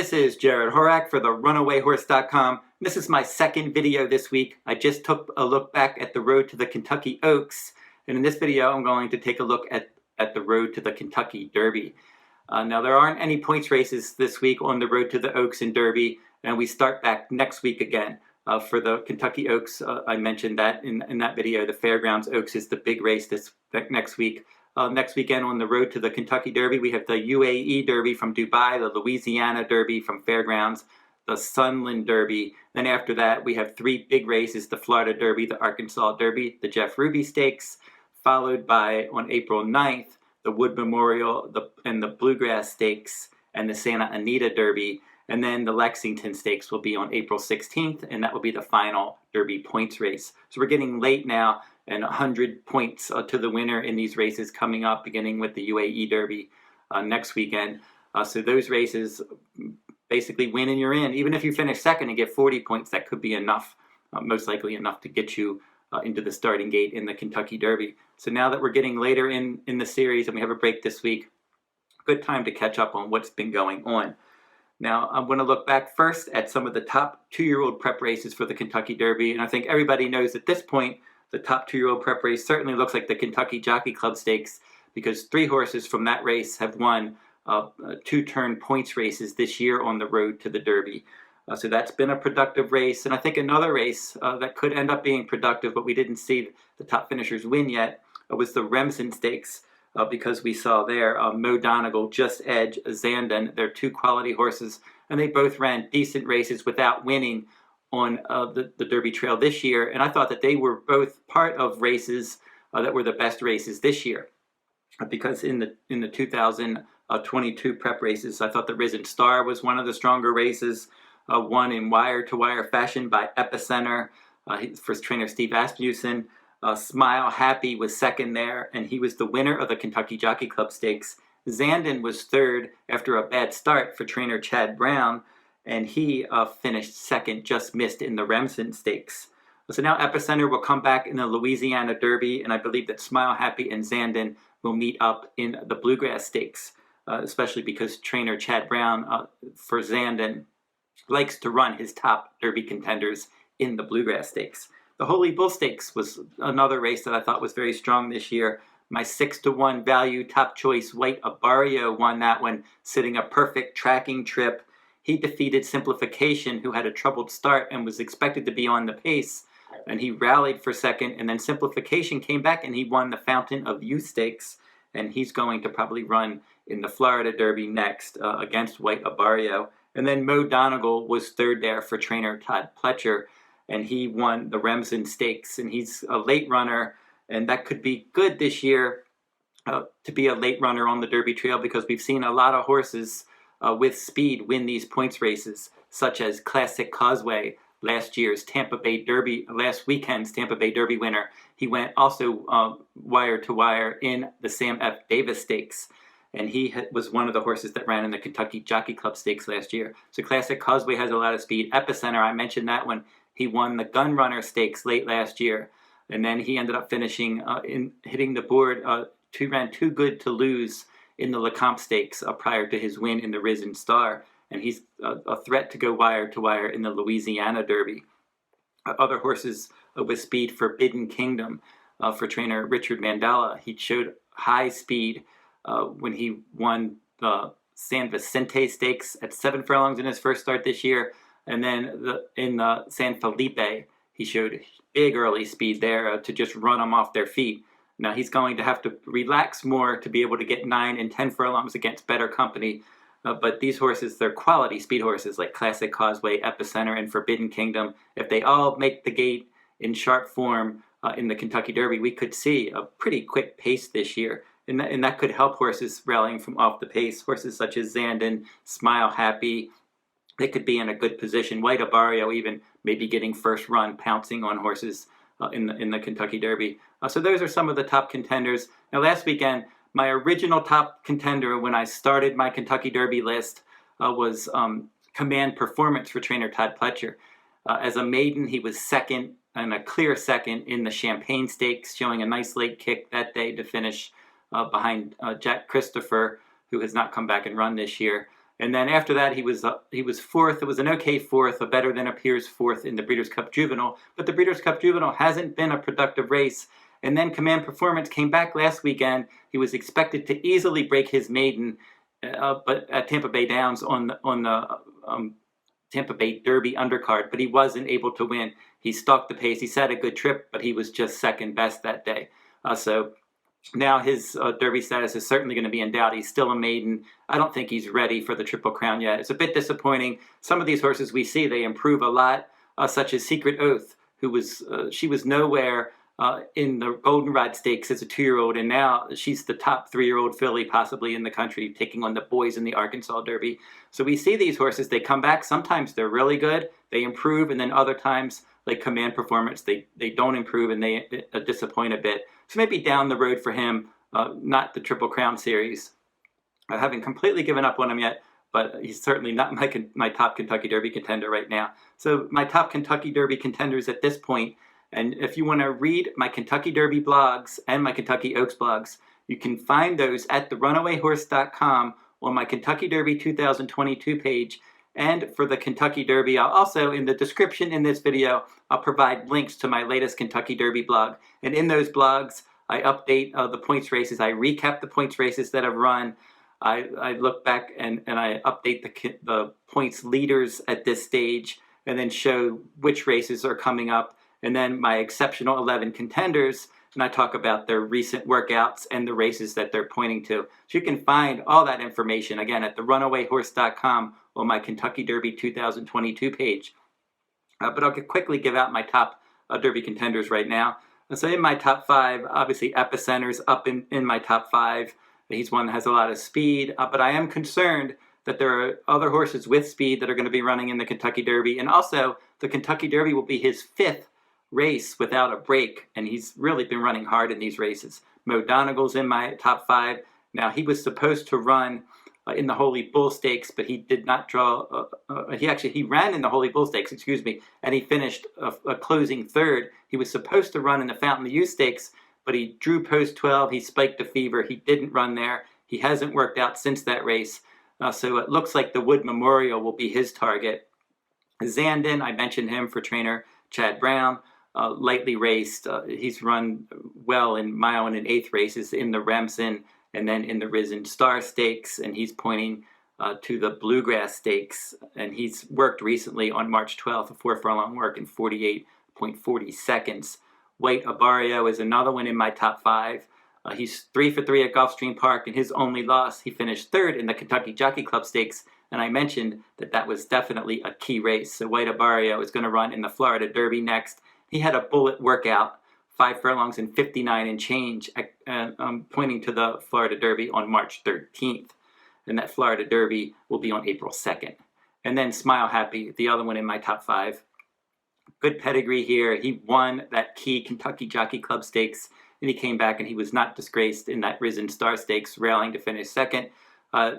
This is Jarrod Horak for the RunawayHorse.com. This is my second video this week. I just took a look back at the road to the Kentucky Oaks, and in this video I'm going to take a look at the road to the Kentucky Derby. Now there aren't any points races this week on the road to the Oaks and Derby, and we start back next week again. For the Kentucky Oaks, I mentioned that in that video. The Fairgrounds Oaks is the big race next week. Next weekend on the road to the Kentucky Derby, we have the UAE Derby from Dubai, the Louisiana Derby from Fairgrounds, the Sunland Derby. Then after that, we have three big races: the Florida Derby, the Arkansas Derby, the Jeff Ruby Stakes, followed by, on April 9th, the Wood Memorial and the Bluegrass Stakes and the Santa Anita Derby. And then the Lexington Stakes will be on April 16th, and that will be the final Derby points race. So we're getting late now, and 100 points to the winner in these races coming up, beginning with the UAE Derby next weekend. So those races, basically win and you're in. Even if you finish second and get 40 points, that could be enough, most likely enough to get you into the starting gate in the Kentucky Derby. So now that we're getting later in the series and we have a break this week, good time to catch up on what's been going on. Now, I'm going to look back first at some of the top two-year-old prep races for the Kentucky Derby, and I think everybody knows at this point the top two-year-old prep race certainly looks like the Kentucky Jockey Club Stakes, because three horses from that race have won two-turn points races this year on the road to the Derby. So that's been a productive race, and I think another race that could end up being productive, but we didn't see the top finishers win yet, was the Remsen Stakes. Because we saw there Mo Donegal just edge Zandon. They're two quality horses, and they both ran decent races without winning on the Derby Trail this year. And I thought that they were both part of races that were the best races this year. Because in the 2022 prep races, I thought the Risen Star was one of the stronger races, won in wire-to-wire fashion by Epicenter, first trainer Steve Asmussen. Smile Happy was second there, and he was the winner of the Kentucky Jockey Club Stakes. Zandon was third after a bad start for trainer Chad Brown, and he finished second, just missed in the Remsen Stakes. So now Epicenter will come back in the Louisiana Derby, and I believe that Smile Happy and Zandon will meet up in the Bluegrass Stakes, especially because trainer Chad Brown for Zandon likes to run his top Derby contenders in the Bluegrass Stakes. The Holy Bull Stakes was another race that I thought was very strong this year. My 6-to-1 value top choice White Abarrio won that one, sitting a perfect tracking trip. He defeated Simplification, who had a troubled start and was expected to be on the pace, and he rallied for second, and then Simplification came back and he won the Fountain of Youth Stakes, and he's going to probably run in the Florida Derby next against White Abarrio. And then Mo Donegal was third there for trainer Todd Pletcher, and he won the Remsen Stakes, and he's a late runner, and that could be good this year to be a late runner on the Derby Trail, because we've seen a lot of horses with speed win these points races, such as Classic Causeway, last weekend's Tampa Bay Derby winner. He went also wire-to-wire in the Sam F. Davis Stakes, and he was one of the horses that ran in the Kentucky Jockey Club Stakes last year. So Classic Causeway has a lot of speed. Epicenter, I mentioned that one. He won the Gun Runner Stakes late last year, and then he ended up finishing hitting the board. Ran Too Good to Lose in the Lecomte Stakes prior to his win in the Risen Star, and he's a threat to go wire-to-wire in the Louisiana Derby. Other horses with speed: Forbidden Kingdom for trainer Richard Mandela. He showed high speed when he won the San Vicente Stakes at 7 furlongs in his first start this year. And then in the San Felipe, he showed big early speed there to just run them off their feet. Now he's going to have to relax more to be able to get 9 and 10 furlongs against better company. But these horses, they're quality speed horses like Classic Causeway, Epicenter, and Forbidden Kingdom. If they all make the gate in sharp form in the Kentucky Derby, we could see a pretty quick pace this year. And that could help horses rallying from off the pace. Horses such as Zandon, Smile Happy, they could be in a good position. White Abarrio even maybe getting first run, pouncing on horses in the Kentucky Derby. So those are some of the top contenders. Now last weekend, my original top contender when I started my Kentucky Derby list was Command Performance for trainer Todd Pletcher. As a maiden, he was second, and a clear second in the Champagne Stakes, showing a nice late kick that day to finish behind Jack Christopher, who has not come back and run this year. And then after that, he was fourth. It was an okay fourth, a better than appears fourth in the Breeders' Cup Juvenile. But the Breeders' Cup Juvenile hasn't been a productive race. And then Command Performance came back last weekend. He was expected to easily break his maiden, but at Tampa Bay Downs on the Tampa Bay Derby undercard, but he wasn't able to win. He stalked the pace. He's had a good trip, but he was just second best that day. So now his Derby status is certainly going to be in doubt. He's still a maiden. I don't think he's ready for the Triple Crown yet. It's a bit disappointing. Some of these horses we see, they improve a lot, such as Secret Oath, who was she was nowhere in the Goldenrod Stakes as a 2-year-old, and now she's the top 3-year-old filly possibly in the country, taking on the boys in the Arkansas Derby. So we see these horses, they come back. Sometimes they're really good, they improve, and then other times, like Command Performance, they don't improve and they disappoint a bit. So maybe down the road for him, not the Triple Crown Series. I haven't completely given up on him yet, but he's certainly not my top Kentucky Derby contender right now. So my top Kentucky Derby contenders at this point. And if you want to read my Kentucky Derby blogs and my Kentucky Oaks blogs, you can find those at therunawayhorse.com on my Kentucky Derby 2022 page. And for the Kentucky Derby, I'll also, in the description in this video, I'll provide links to my latest Kentucky Derby blog. And in those blogs, I update the points races. I recap the points races that I've run. I look back and I update the points leaders at this stage, and then show which races are coming up. And then my exceptional 11 contenders, and I talk about their recent workouts and the races that they're pointing to. So you can find all that information, again, at therunawayhorse.com on my Kentucky Derby 2022 page. But I'll quickly give out my top Derby contenders right now. So in my top 5, obviously Epicenter's up in my top 5. He's one that has a lot of speed, but I am concerned that there are other horses with speed that are going to be running in the Kentucky Derby. And also, the Kentucky Derby will be his 5th race without a break, and he's really been running hard in these races. Mo Donegal's in my top 5. Now, he was supposed to run in the Holy Bull Stakes, but he did not draw. He ran in the Holy Bull Stakes, excuse me, and he finished a closing 3rd. He was supposed to run in the Fountain of Youth Stakes, but he drew post 12. He spiked a fever. He didn't run there. He hasn't worked out since that race. So it looks like the Wood Memorial will be his target. Zandon, I mentioned him for trainer Chad Brown. Lightly raced. He's run well in mile and 1/8 races in the Remsen and then in the Risen Star Stakes, and he's pointing to the Bluegrass Stakes, and he's worked recently on March 12th, a 4-furlong work in 48.40 seconds. White Abarrio is another one in my top 5. He's 3 for 3 at Gulfstream Park, and his only loss, he finished 3rd in the Kentucky Jockey Club Stakes, and I mentioned that was definitely a key race. So White Abarrio is going to run in the Florida Derby next. He had a bullet workout, 5 furlongs and 59 and change, pointing to the Florida Derby on March 13th. And that Florida Derby will be on April 2nd. And then Smile Happy, the other one in my top 5. Good pedigree here. He won that key Kentucky Jockey Club Stakes, and he came back and he was not disgraced in that Risen Star Stakes, rallying to finish 2nd.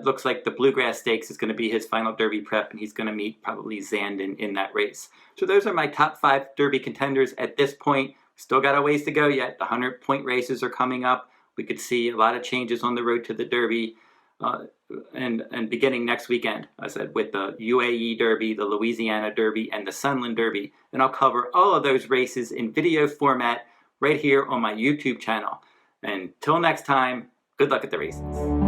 Looks like the Bluegrass Stakes is going to be his final Derby prep, and he's going to meet probably Zandon in that race. So those are my top 5 Derby contenders at this point. Still got a ways to go yet. The 100-point races are coming up. We could see a lot of changes on the road to the Derby, and beginning next weekend, I said, with the UAE Derby, the Louisiana Derby, and the Sunland Derby. And I'll cover all of those races in video format right here on my YouTube channel. And till next time, good luck at the races.